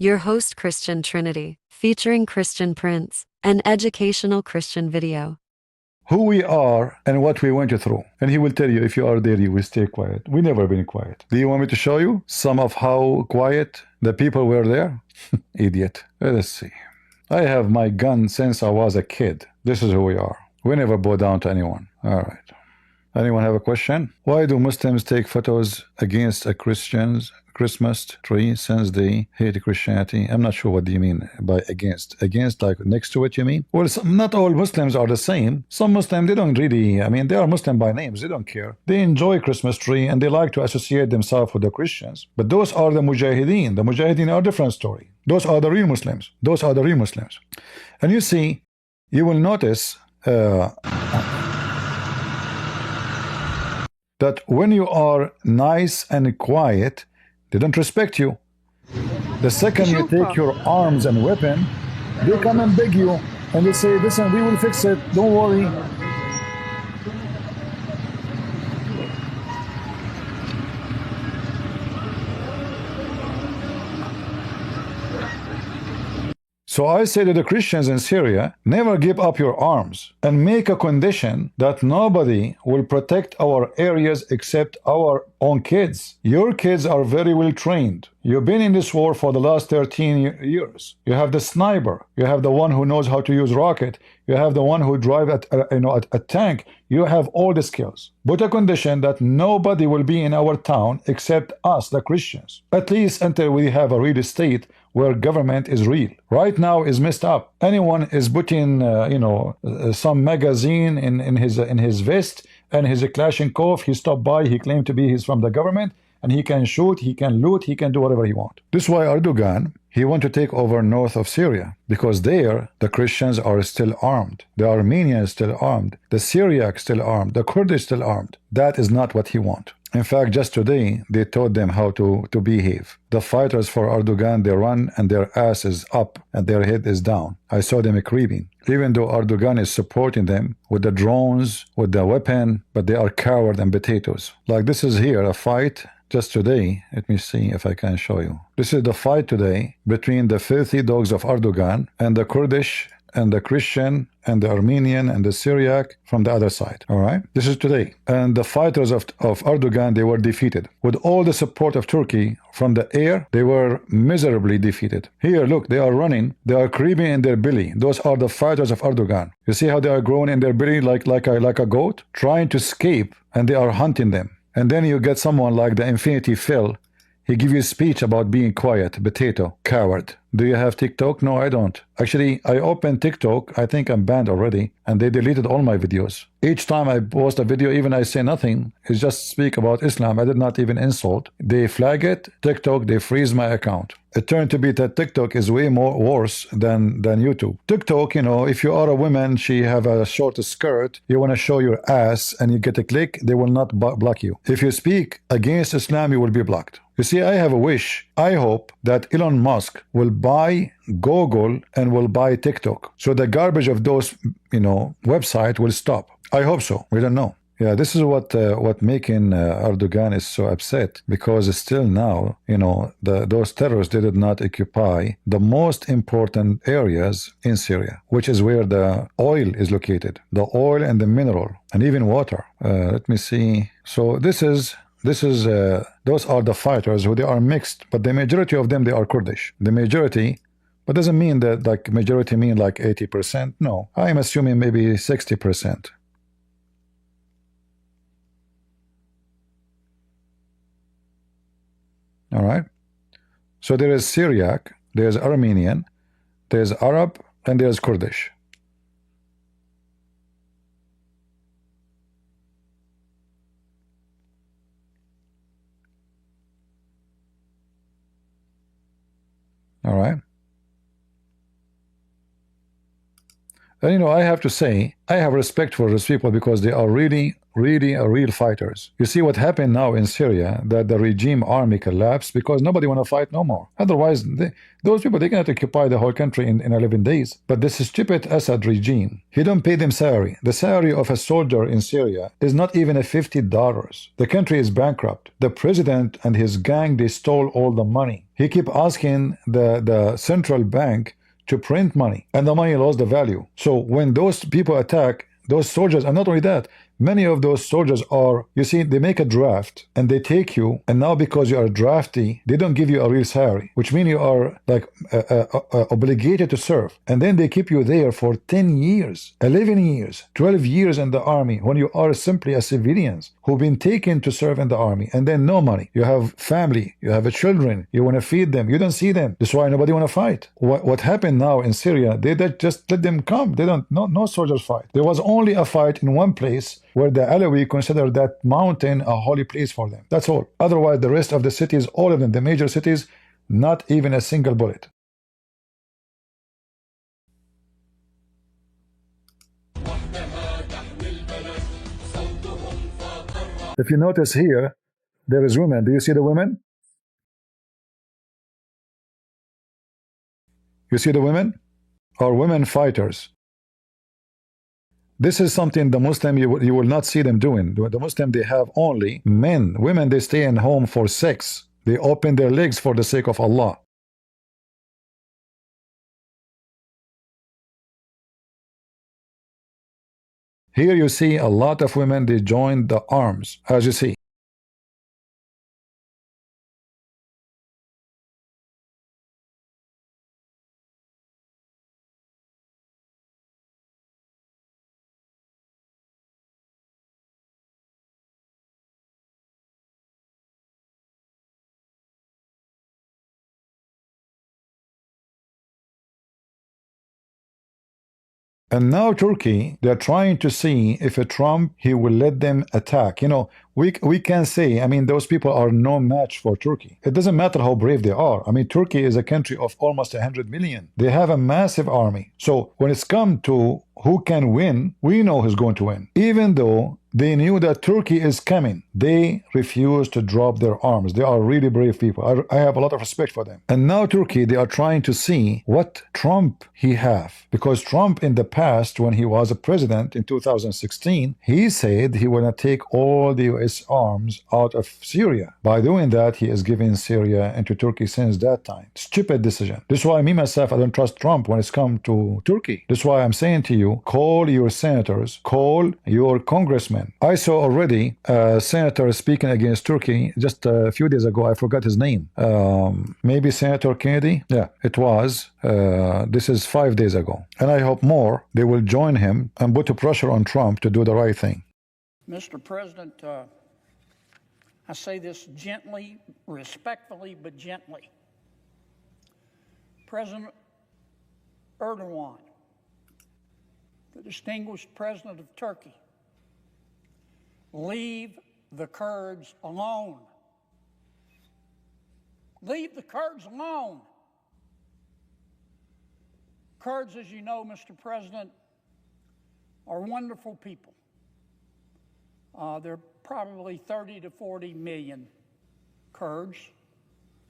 Your host Christian Trinity, featuring Christian Prince, an educational Christian video. Who we are and what we went through. And he will tell you if you are there, you will stay quiet. We never been quiet. Do you want me to show you some of how quiet the people were there? Idiot. Let's see. I have my gun since I was a kid. This is who we are. We never bow down to anyone. All right. Anyone have a question? Why do Muslims take photos against a Christian's Christmas tree since they hate Christianity? I'm not sure what do you mean by against. Against, like next to it, you mean? Well, not all Muslims are the same. Some Muslims, they don't really, I mean, they are Muslim by names. They don't care. They enjoy Christmas tree and they like to associate themselves with the Christians. But those are the Mujahideen. The Mujahideen are a different story. Those are the real Muslims. Those are the real Muslims. And you see, you will notice that when you are nice and quiet, they don't respect you. The second you take your arms and weapon, they come and beg you and they say, listen, we will fix it, don't worry. So I say to the Christians in Syria, never give up your arms and make a condition that nobody will protect our areas except our own kids. Your kids are very well trained. You've been in this war for the last 13 years. You have the sniper. You have the one who knows how to use rocket. You have the one who drive a tank. You have all the skills. Put a condition that nobody will be in our town except us, the Christians. At least until we have a real state where government is real. Right now is messed up. Anyone is putting, some magazine in his vest and his Kalashnikov. He stopped by. He claimed to be he's from the government, and he can shoot, he can loot, he can do whatever he wants. This is why Erdogan, he want to take over north of Syria, because there the Christians are still armed, the Armenians still armed, the Syriac still armed, the Kurdish still armed. That is not what he want. In fact, just today, they taught them how to behave. The fighters for Erdogan, they run and their ass is up and their head is down. I saw them creeping. Even though Erdogan is supporting them with the drones, with the weapon, but they are coward and potatoes. Like this is here, a fight just today. Let me see if I can show you. This is the fight today between the filthy dogs of Erdogan and the Kurdish and the Christian and the Armenian and the Syriac from the other side. All right, this is today. And the fighters of Erdogan, they were defeated. With all the support of Turkey from the air, they were miserably defeated. Here, look, they are running, they are creeping in their belly. Those are the fighters of Erdogan. You see how they are growing in their belly like a goat, trying to escape, and they are hunting them. And then you get someone like the Infinity Phil. He give you a speech about being quiet, potato, coward. Do you have TikTok? No, I don't. Actually, I opened TikTok. I think I'm banned already, and they deleted all my videos. Each time I post a video, even I say nothing, it's just speak about Islam. I did not even insult. They flag it, TikTok, they freeze my account. It turned to be that TikTok is way more worse than YouTube. TikTok, if you are a woman, she have a short skirt, you want to show your ass and you get a click, they will not block you. If you speak against Islam, you will be blocked. You see, I have a wish. I hope that Elon Musk will buy Google and will buy TikTok. So the garbage of those, website will stop. I hope so. We don't know. Yeah, this is what making Erdogan is so upset, because still now, those terrorists, they did not occupy the most important areas in Syria, which is where the oil is located, the oil and the mineral and even water. Let me see. So this is those are the fighters who they are mixed, but the majority of them, they are Kurdish. The majority, but doesn't mean that like majority mean like 80%. No, I'm assuming maybe 60%. All right. So there is Syriac, there's Armenian, there's Arab, and there's Kurdish. All right. And I have to say, I have respect for those people because they are really, really real fighters. You see what happened now in Syria, that the regime army collapsed because nobody want to fight no more. Otherwise, those people, they cannot occupy the whole country in 11 days. But this stupid Assad regime, he don't pay them salary. The salary of a soldier in Syria is not even a $50. The country is bankrupt. The president and his gang, they stole all the money. He keep asking the central bank to print money, and the money lost the value. So when those people attack those soldiers, and not only that, many of those soldiers are, you see, they make a draft and they take you, and now because you are a draftee, they don't give you a real salary, which means you are like obligated to serve. And then they keep you there for 10 years, 11 years, 12 years in the army when you are simply a civilian who've been taken to serve in the army, and then no money. You have family, you have children, you want to feed them, you don't see them. That's why nobody want to fight. What happened now in Syria, they just let them come. They don't, no soldiers fight. There was only a fight in one place where the Alawi consider that mountain a holy place for them. That's all. Otherwise, the rest of the cities, all of them, the major cities, not even a single bullet. If you notice here, there is women. Do you see the women? You see the women? Are women fighters? This is something the Muslim, you will not see them doing. The Muslim, they have only men. Women, they stay in home for sex. They open their legs for the sake of Allah. Here you see a lot of women, they join the arms, as you see. And now Turkey, they're trying to see if a Trump, he will let them attack. We can say, I mean, those people are no match for Turkey. It doesn't matter how brave they are. I mean, Turkey is a country of almost 100 million. They have a massive army. So when it's come to who can win, we know who's going to win. Even though they knew that Turkey is coming, they refused to drop their arms. They are really brave people. I have a lot of respect for them. And now Turkey, they are trying to see what Trump he have. Because Trump in the past, when he was a president in 2016, he said he will not take all the US arms out of Syria. By doing that, he is giving Syria into Turkey since that time. Stupid decision. This is why me, myself, I don't trust Trump when it's come to Turkey. This is why I'm saying to you, call your senators, call your congressmen. I saw already a senator speaking against Turkey just a few days ago. I forgot his name. Maybe Senator Kennedy? Yeah, it was. This is 5 days ago. And I hope more, they will join him and put pressure on Trump to do the right thing. Mr. President, I say this gently, respectfully, but gently. President Erdogan, the distinguished president of Turkey, leave the Kurds alone. Leave the Kurds alone. Kurds, as you know, Mr. President, are wonderful people. There are probably 30 to 40 million Kurds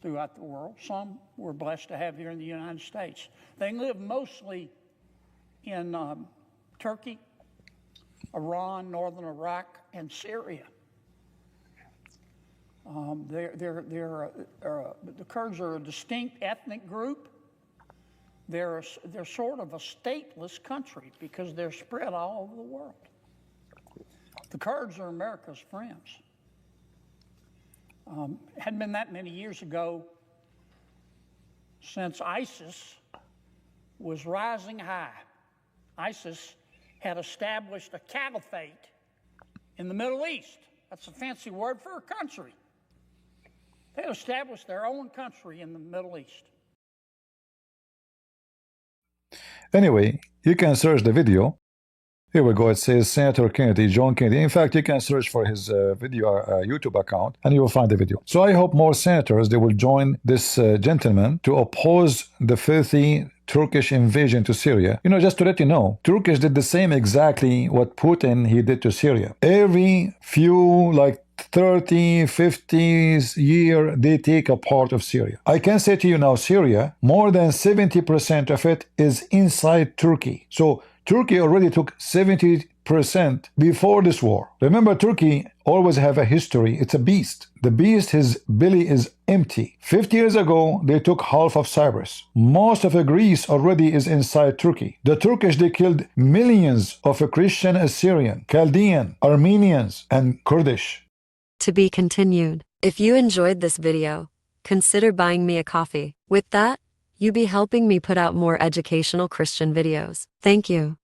throughout the world. Some we're blessed to have here in the United States. They live mostly in Turkey, Iran, northern Iraq, and Syria. The Kurds are a distinct ethnic group. They're sort of a stateless country because they're spread all over the world. The Kurds are America's friends. Hadn't been that many years ago since ISIS was rising high. ISIS had established a caliphate in the Middle East. That's a fancy word for a country. They had established their own country in the Middle East. Anyway, you can search the video. Here we go. It says Senator Kennedy, John Kennedy. In fact, you can search for his video YouTube account and you will find the video. So I hope more senators, they will join this gentleman to oppose the filthy Turkish invasion to Syria, just to let you know, Turkish did the same exactly what Putin he did to Syria. Every few 30, 50 year, they take a part of Syria. I can say to you now, Syria, more than 70% of it is inside Turkey. So Turkey already took 70% before this war. Remember, Turkey always have a history. It's a beast. The beast, his belly is empty. 50 years ago, they took half of Cyprus. Most of Greece already is inside Turkey. The Turkish, they killed millions of Christian, Assyrian, Chaldean, Armenians, and Kurdish. To be continued. If you enjoyed this video, consider buying me a coffee. With that, you be helping me put out more educational Christian videos. Thank you.